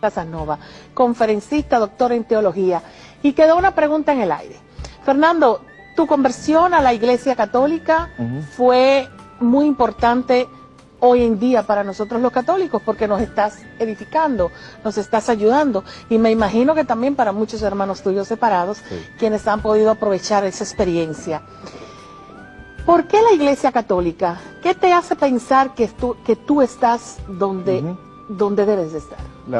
Casanova, conferencista, doctor en teología. Y quedó una pregunta en el aire. Fernando, tu conversión a la Iglesia Católica fue muy importante hoy en día para nosotros los católicos, porque nos estás edificando, nos estás ayudando, y me imagino que también para muchos hermanos tuyos separados, quienes han podido aprovechar esa experiencia. ¿Por qué la Iglesia Católica? ¿Qué te hace pensar que tú estás donde debes de estar?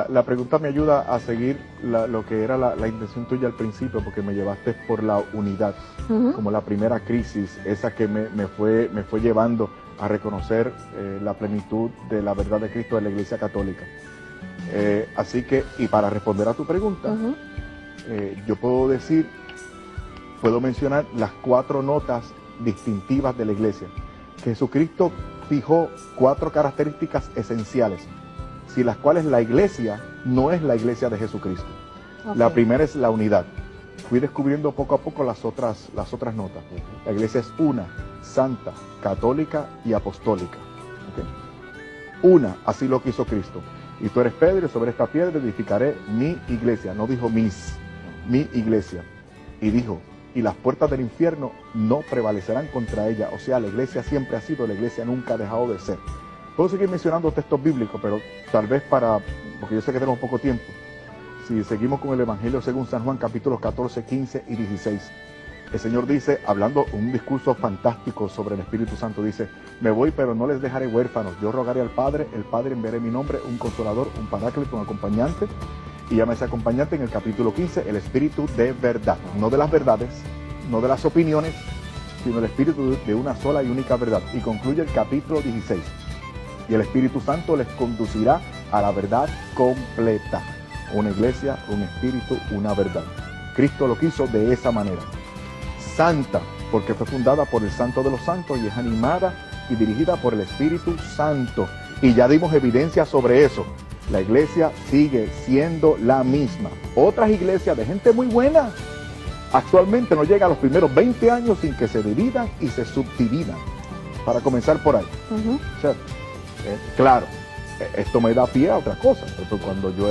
La pregunta me ayuda a seguir lo que era la intención tuya al principio, porque me llevaste por la unidad, como la primera crisis, esa que me fue llevando a reconocer la plenitud de la verdad de Cristo de la Iglesia Católica. Así que, y para responder a tu pregunta, yo puedo mencionar las 4 notas distintivas de la Iglesia. Que Jesucristo fijó 4 características esenciales, sin las cuales la Iglesia no es la Iglesia de Jesucristo. La primera es la unidad. Fui descubriendo poco a poco las otras notas. La Iglesia es una, santa, católica y apostólica. Una, así lo quiso Cristo. Y tú eres Pedro, y sobre esta piedra edificaré mi iglesia. No dijo mi iglesia. Y dijo, y las puertas del infierno no prevalecerán contra ella. O sea, la iglesia siempre ha sido, la iglesia nunca ha dejado de ser. Puedo seguir mencionando textos bíblicos, pero tal vez porque yo sé que tenemos poco tiempo. Si seguimos con el Evangelio según San Juan, capítulos 14, 15 y 16. El Señor dice, hablando un discurso fantástico sobre el Espíritu Santo, dice, me voy, pero no les dejaré huérfanos. Yo rogaré al Padre, el Padre enviaré mi nombre, un consolador, un paráclito, un acompañante. Y llama ese acompañante en el capítulo 15, el Espíritu de verdad. No de las verdades, no de las opiniones, sino el Espíritu de una sola y única verdad. Y concluye el capítulo 16. Y el Espíritu Santo les conducirá a la verdad completa. Una iglesia, un espíritu, una verdad. Cristo lo quiso de esa manera. Santa, porque fue fundada por el Santo de los Santos y es animada y dirigida por el Espíritu Santo. Y ya dimos evidencia sobre eso. La iglesia sigue siendo la misma. Otras iglesias de gente muy buena actualmente no llega a los primeros 20 años sin que se dividan y se subdividan. Para comenzar por ahí. O sea, claro, esto me da pie a otra cosa. Cuando yo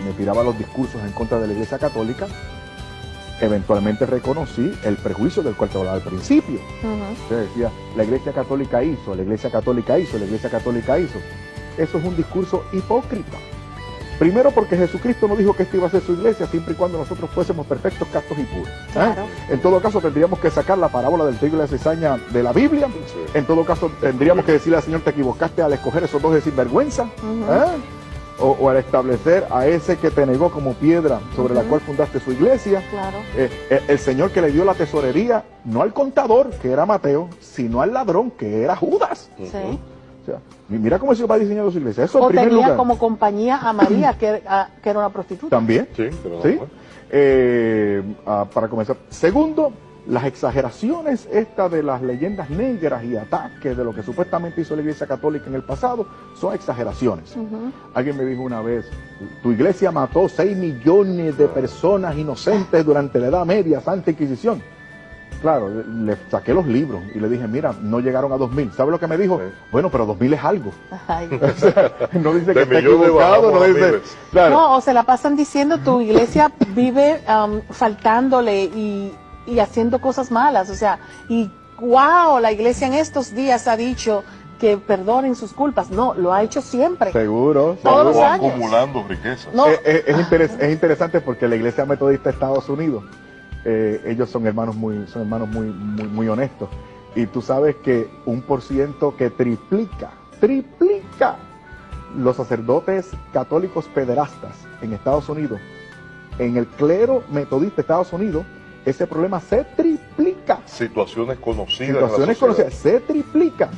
me tiraba los discursos en contra de la Iglesia Católica, eventualmente reconocí el prejuicio del cual te hablaba al principio. Se decía, la Iglesia Católica hizo, la Iglesia Católica hizo, la Iglesia Católica hizo. Eso es un discurso hipócrita. Primero porque Jesucristo no dijo que esta iba a ser su iglesia siempre y cuando nosotros fuésemos perfectos, castos y puros. Claro. En todo caso tendríamos que sacar la parábola del trigo y la cizaña de la Biblia. En todo caso tendríamos que decirle al Señor, te equivocaste al escoger esos 2 de sinvergüenza. O al establecer a ese que te negó como piedra sobre la cual fundaste su iglesia. Claro. El Señor que le dio la tesorería, no al contador, que era Mateo, sino al ladrón, que era Judas. O sea, mira cómo se va diseñando su iglesia. Eso en primer lugar. Como compañía a María, que era una prostituta. También. Sí. Para comenzar. Segundo, las exageraciones estas de las leyendas negras y ataques de lo que supuestamente hizo la Iglesia Católica en el pasado son exageraciones. Alguien me dijo una vez, tu iglesia mató 6 millones de personas inocentes durante la Edad Media, Santa Inquisición. Claro, le saqué los libros y le dije, mira, no llegaron a 2000. ¿Sabe lo que me dijo? Bueno, pero 2000 es algo. O sea, no dice que esté equivocado, no dice... Claro. No, o se la pasan diciendo, tu iglesia vive faltándole y haciendo cosas malas. O sea, y wow, la iglesia en estos días ha dicho que perdonen sus culpas. No, lo ha hecho siempre. Seguro. Todos los años. Acumulando riquezas. No. Es interesante porque la Iglesia Metodista de Estados Unidos, ellos son hermanos muy honestos. Y tú sabes que 1% que triplica los sacerdotes católicos pederastas en Estados Unidos, en el clero metodista de Estados Unidos, ese problema se triplica. Situaciones conocidas, se triplica.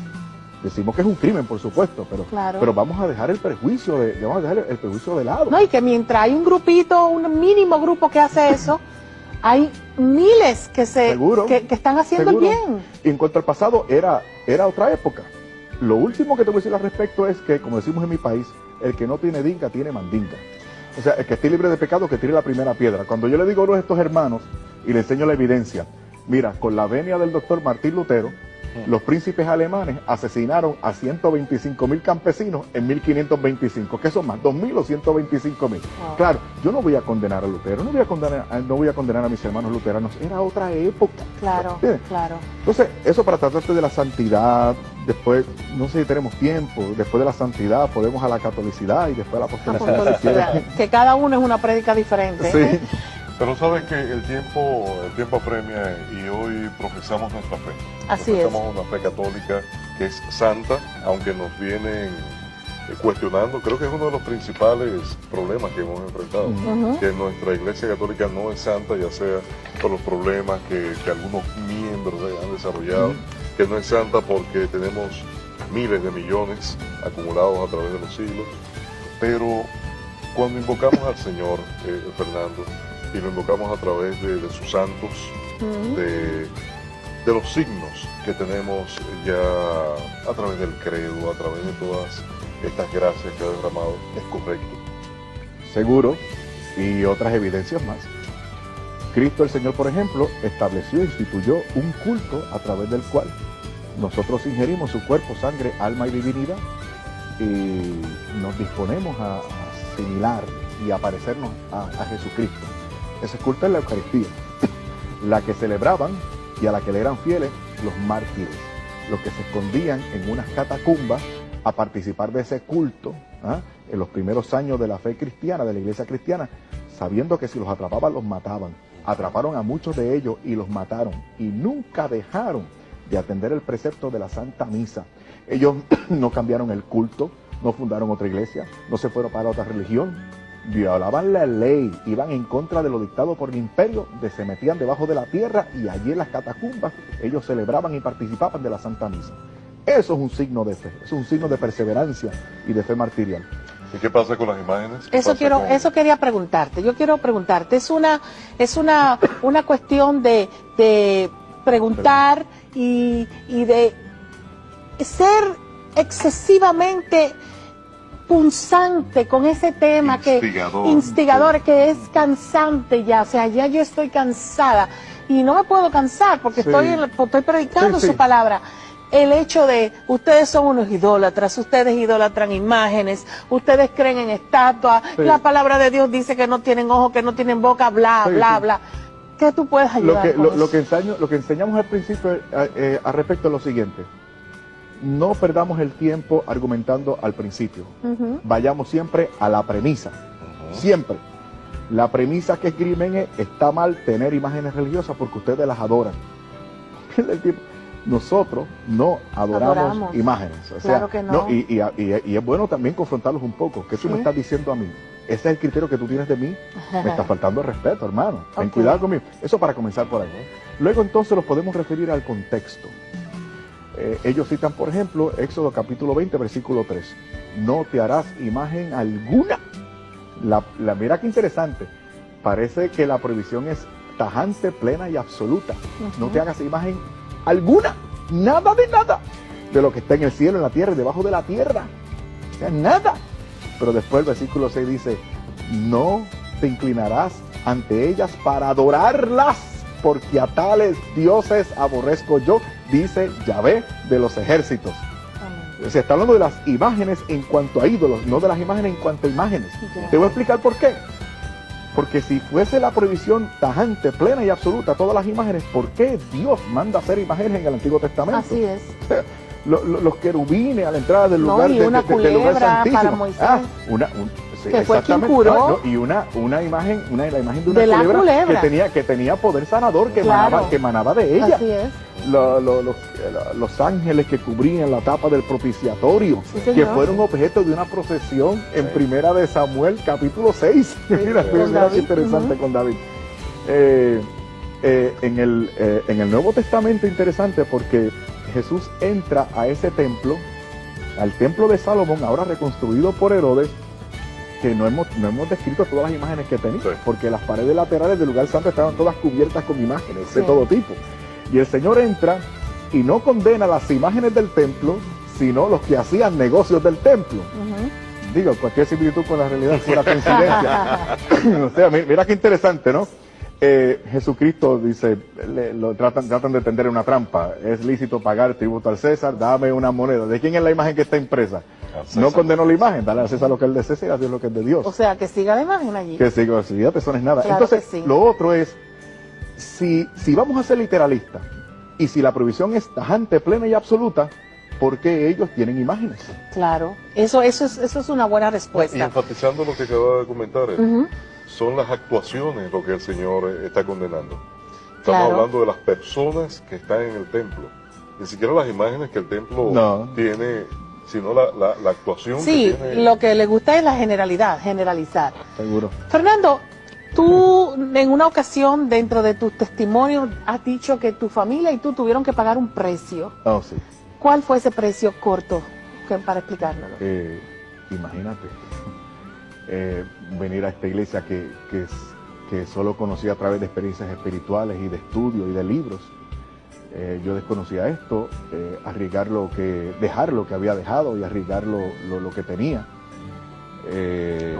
Decimos que es un crimen, por supuesto, pero vamos a dejar el prejuicio de lado. No, y que mientras hay un grupito, un mínimo grupo que hace eso, hay miles que están haciendo el bien. Y en cuanto al pasado, era otra época. Lo último que te voy a decir al respecto es que, como decimos en mi país, el que no tiene dinga, tiene mandinga. O sea, el que esté libre de pecado, que tire la primera piedra. Cuando yo le digo a estos hermanos y le enseño la evidencia, mira, con la venia del doctor Martín Lutero, Los príncipes alemanes asesinaron a 125.000 campesinos en 1525. ¿Qué son más? ¿2.000 o 125.000? Wow. Claro, yo no voy a condenar a Lutero, no voy a condenar a mis hermanos luteranos. Era otra época. Claro, claro. Entonces, eso para tratarte de la santidad, después, no sé si tenemos tiempo, después de la santidad podemos a la catolicidad y después a la apostolicidad. Que cada uno es una prédica diferente. Sí. Pero sabes que el tiempo apremia y hoy profesamos nuestra fe. Así profesamos una fe católica que es santa, aunque nos vienen cuestionando. Creo que es uno de los principales problemas que hemos enfrentado, que nuestra Iglesia Católica no es santa, ya sea por los problemas que algunos miembros han desarrollado, que no es santa porque tenemos miles de millones acumulados a través de los siglos. Pero cuando invocamos al Señor, Fernando, y lo invocamos a través de sus santos, de los signos que tenemos ya a través del credo, a través de todas estas gracias que ha derramado, es correcto. Seguro, y otras evidencias más. Cristo el Señor, por ejemplo, estableció e instituyó un culto a través del cual nosotros ingerimos su cuerpo, sangre, alma y divinidad, y nos disponemos a asimilar y a parecernos a Jesucristo. Ese culto es la Eucaristía, la que celebraban y a la que le eran fieles los mártires, los que se escondían en unas catacumbas a participar de ese culto en los primeros años de la fe cristiana, de la iglesia cristiana, sabiendo que si los atrapaban, los mataban. Atraparon a muchos de ellos y los mataron, y nunca dejaron de atender el precepto de la Santa Misa. Ellos no cambiaron el culto, no fundaron otra iglesia, no se fueron para otra religión, violaban la ley, iban en contra de lo dictado por el imperio, se metían debajo de la tierra y allí en las catacumbas ellos celebraban y participaban de la Santa Misa. Eso es un signo de fe, eso es un signo de perseverancia y de fe martirial. ¿Y qué pasa con las imágenes? Eso quería preguntarte. Yo quiero preguntarte, es una cuestión de preguntar y de ser excesivamente punzante con ese tema, instigador, que es cansante ya, o sea, ya yo estoy cansada y no me puedo cansar porque estoy predicando su palabra. El hecho de, ustedes son unos idólatras, ustedes idolatran imágenes, ustedes creen en estatuas, la palabra de Dios dice que no tienen ojos, que no tienen boca, bla, bla. ¿Qué tú puedes ayudar con eso? Lo que enseñamos al principio al respecto es lo siguiente. No perdamos el tiempo argumentando al principio. Vayamos siempre a la premisa. Siempre. La premisa que escriben es, está mal tener imágenes religiosas porque ustedes las adoran. Pierde el tiempo. Nosotros no adoramos imágenes. O sea, claro que no. Y es bueno también confrontarlos un poco. ¿Qué tú me estás diciendo a mí? Ese es el criterio que tú tienes de mí. Me está faltando el respeto, hermano. Ten cuidado conmigo. Eso para comenzar por ahí. Luego entonces los podemos referir al contexto. Ellos citan, por ejemplo, Éxodo capítulo 20, versículo 3. No te harás imagen alguna. Mira qué interesante. Parece que la prohibición es tajante, plena y absoluta. No te hagas imagen alguna. Nada de nada. De lo que está en el cielo, en la tierra y debajo de la tierra. O sea, nada. Pero después el versículo 6 dice, no te inclinarás ante ellas para adorarlas, porque a tales dioses aborrezco yo, dice Yahvé de los ejércitos. Se está hablando de las imágenes en cuanto a ídolos, no de las imágenes en cuanto a imágenes. Te voy a explicar por qué. Porque si fuese la prohibición tajante, plena y absoluta, todas las imágenes, ¿por qué Dios manda hacer imágenes en el Antiguo Testamento? Así es. Los querubines a la entrada del lugar, y una del lugar santísimo. para Moisés. Que fue quien curó. Y la imagen de una culebra que tenía poder sanador que emanaba de ella. Así es. Los ángeles que cubrían la tapa del propiciatorio, que fueron objeto de una procesión en Primera de Samuel capítulo 6. Mira qué interesante con David. En el Nuevo Testamento interesante porque Jesús entra a ese templo, al templo de Salomón, ahora reconstruido por Herodes, que no hemos descrito todas las imágenes que tenía, porque las paredes laterales del lugar santo estaban todas cubiertas con imágenes de todo tipo. Y el Señor entra y no condena las imágenes del templo, sino los que hacían negocios del templo. Digo, cualquier similitud con la realidad es pura coincidencia. O sea, mira qué interesante, ¿no? Jesucristo dice, lo tratan de tender una trampa. Es lícito pagar tributo al César, dame una moneda. ¿De quién es la imagen que está impresa? No condenó la imagen, dale a César lo que es de César y a Dios lo que es de Dios. O sea, que siga la imagen allí. Que siga, fíjate, eso no es nada. Claro. Entonces, sí. Lo otro es, si vamos a ser literalistas, y si la prohibición es tajante, plena y absoluta, ¿por qué ellos tienen imágenes? Claro, eso es una buena respuesta. Y enfatizando lo que acaba de comentar, son las actuaciones lo que el Señor está condenando. Estamos hablando de las personas que están en el templo, ni siquiera las imágenes que el templo tiene, sino la actuación que tiene. Lo que le gusta es la generalizar. Seguro. Fernando, tú en una ocasión dentro de tus testimonios has dicho que tu familia y tú tuvieron que pagar un precio. Oh, sí. ¿Cuál fue ese precio corto para explicárnoslo? Imagínate, venir a esta iglesia que solo conocía a través de experiencias espirituales y de estudio y de libros. Yo desconocía esto, dejar lo que había dejado y arriesgar lo que tenía.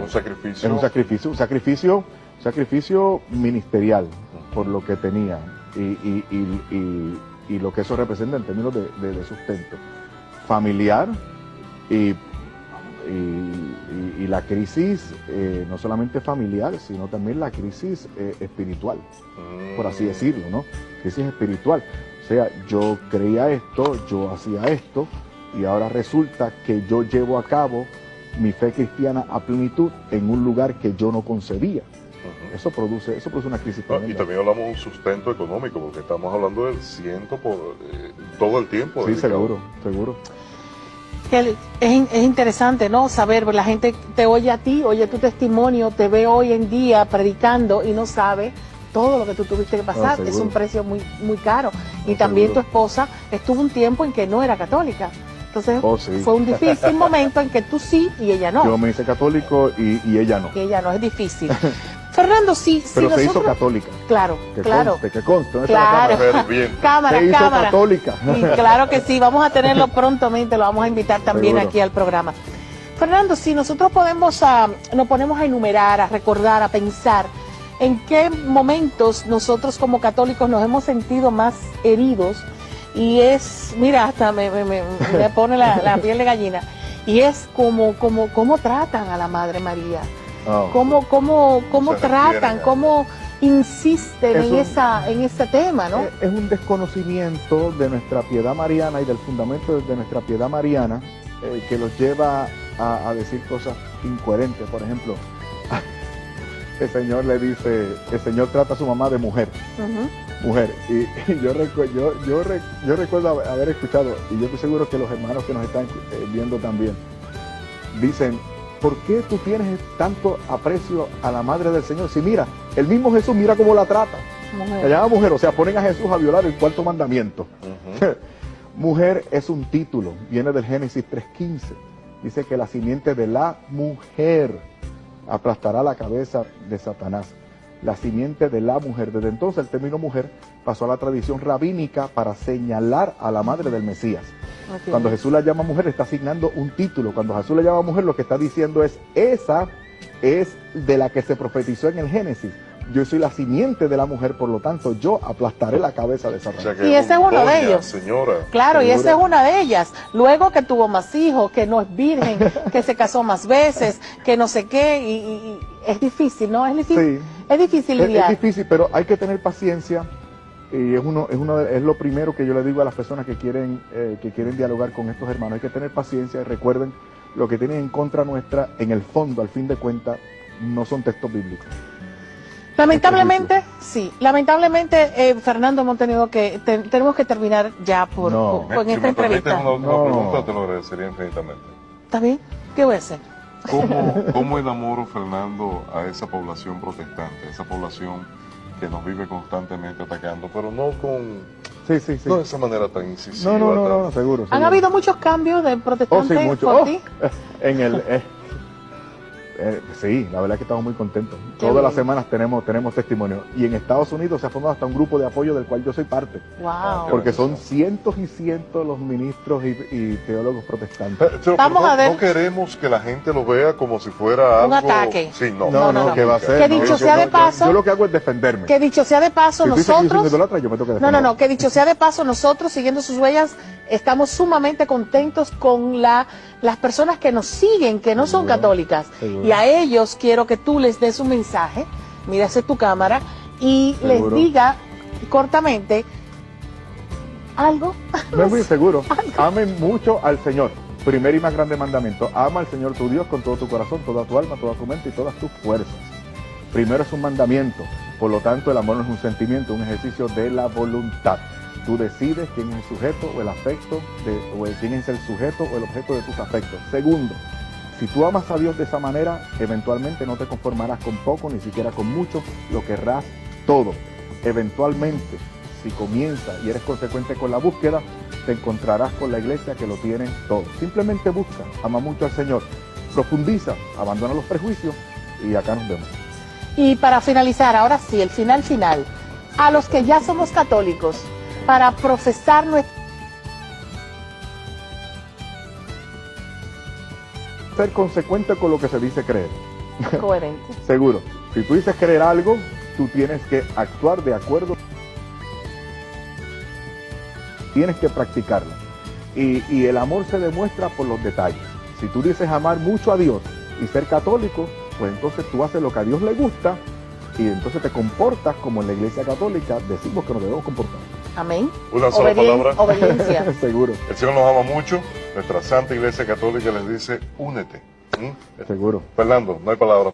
Un sacrificio. Es un sacrificio ministerial por lo que tenía y lo que eso representa en términos de sustento familiar y la crisis no solamente familiar, sino también la crisis espiritual, por así decirlo, ¿no? Crisis espiritual. O sea, yo creía esto, yo hacía esto, y ahora resulta que yo llevo a cabo mi fe cristiana a plenitud en un lugar que yo no concebía. Eso produce una crisis tremenda. Y también hablamos de un sustento económico, porque estamos hablando del 100 por todo el tiempo. Sí, seguro. Es interesante, ¿no? Saber, la gente te oye a ti, oye tu testimonio, te ve hoy en día predicando y no sabe todo lo que tú tuviste que pasar. Es un precio muy, muy caro. Y también tu esposa estuvo un tiempo en que no era católica. Entonces fue un difícil momento en que tú sí y ella no. Yo me hice católico y ella no. Y ella no, es difícil. Fernando, sí. Pero se hizo católica. Claro, claro. Que conste, ¿no? Claro. Cámara. Se hizo católica. Y claro que sí, vamos a tenerlo prontamente, lo vamos a invitar también aquí al programa. Fernando, si nosotros nos ponemos a enumerar, a recordar, a pensar, ¿en qué momentos nosotros como católicos nos hemos sentido más heridos? Y es, mira, hasta me pone la piel de gallina. Y es cómo tratan a la Madre María. Cómo tratan, cómo insisten en ese tema, ¿no? Es un desconocimiento de nuestra piedad mariana y del fundamento de nuestra piedad mariana que los lleva a decir cosas incoherentes. Por ejemplo, el Señor trata a su mamá de mujer. Mujer, y yo recuerdo haber escuchado, y yo estoy seguro que los hermanos que nos están viendo también, dicen, ¿por qué tú tienes tanto aprecio a la Madre del Señor? Si mira, el mismo Jesús, mira cómo la trata. La llama mujer, o sea, ponen a Jesús a violar el cuarto mandamiento. Mujer es un título, viene del Génesis 3:15. Dice que la simiente de la mujer aplastará la cabeza de Satanás. La simiente de la mujer. Desde entonces el término mujer pasó a la tradición rabínica para señalar a la madre del Mesías. Cuando Jesús la llama mujer, está asignando un título. Cuando Jesús la llama mujer, lo que está diciendo es, esa es de la que se profetizó en el Génesis. Yo soy la simiente de la mujer, por lo tanto, yo aplastaré la cabeza de Satanás. O sea, y ese es uno de ellos. Señora. Claro, ¿seguro? Y esa es una de ellas. Luego que tuvo más hijos, que no es virgen, que se casó más veces, que no sé qué, y es difícil, ¿no? Es difícil. Sí. Es difícil lidiar. Es difícil, pero hay que tener paciencia. Y es lo primero que yo le digo a las personas que quieren dialogar con estos hermanos. Hay que tener paciencia y recuerden, lo que tienen en contra nuestra, en el fondo, al fin de cuentas, no son textos bíblicos. Lamentablemente, sí. Lamentablemente, Fernando, tenemos que terminar ya con esta entrevista. Si me permites una pregunta, te lo agradecería infinitamente. ¿Está bien? ¿Qué voy a hacer? ¿Cómo enamoro, Fernando, a esa población protestante, esa población que nos vive constantemente atacando, pero no no de esa manera tan incisiva? No, seguro. ¿Han habido muchos cambios de protestantes por ti? Sí, la verdad es que estamos muy contentos. Qué Todas las bien. semanas tenemos testimonio. Y en Estados Unidos se ha formado hasta un grupo de apoyo del cual yo soy parte. Wow. Porque son cientos y cientos los ministros y teólogos protestantes. Pero Vamos no, a ver. no queremos que la gente lo vea como si fuera Un algo... ataque. Sí, no. no. que va a ser. Que dicho sea de paso- Yo lo que hago es defenderme. Que dicho sea de paso, Si tú dices que yo soy un nosotros... idólatra, yo me tengo que No, defender. que dicho sea de paso, nosotros, siguiendo sus huellas, estamos sumamente contentos con las personas que nos siguen, que no son Seguro, católicas. seguro. Y a ellos quiero que tú les des un mensaje, mira hacia tu cámara, y Seguro. les diga cortamente algo. No es muy seguro. Amen mucho al Señor. Primer y más grande mandamiento. Ama al Señor tu Dios con todo tu corazón, toda tu alma, toda tu mente y todas tus fuerzas. Primero es un mandamiento. Por lo tanto, el amor no es un sentimiento, un ejercicio de la voluntad. Tú decides quién es el sujeto o el afecto, quién es el sujeto o el objeto de tus afectos. Segundo, si tú amas a Dios de esa manera, eventualmente no te conformarás con poco, ni siquiera con mucho, lo querrás todo. Eventualmente, si comienzas y eres consecuente con la búsqueda, te encontrarás con la iglesia que lo tiene todo. Simplemente busca, ama mucho al Señor, profundiza, abandona los prejuicios y acá nos vemos. Y para finalizar, ahora sí, el final, a los que ya somos católicos, para profesar nuestra... Ser consecuente con lo que se dice creer. coherente. Seguro. Si tú dices creer algo, tú tienes que actuar de acuerdo. Tienes que practicarlo. Y el amor se demuestra por los detalles. Si tú dices amar mucho a Dios y ser católico, pues entonces tú haces lo que a Dios le gusta y entonces te comportas como en la Iglesia Católica decimos que nos debemos comportar. Amén. Una sola palabra. Obediencia. Seguro, El Señor nos ama mucho. Nuestra Santa Iglesia Católica les dice, únete. seguro. Fernando, no hay palabras.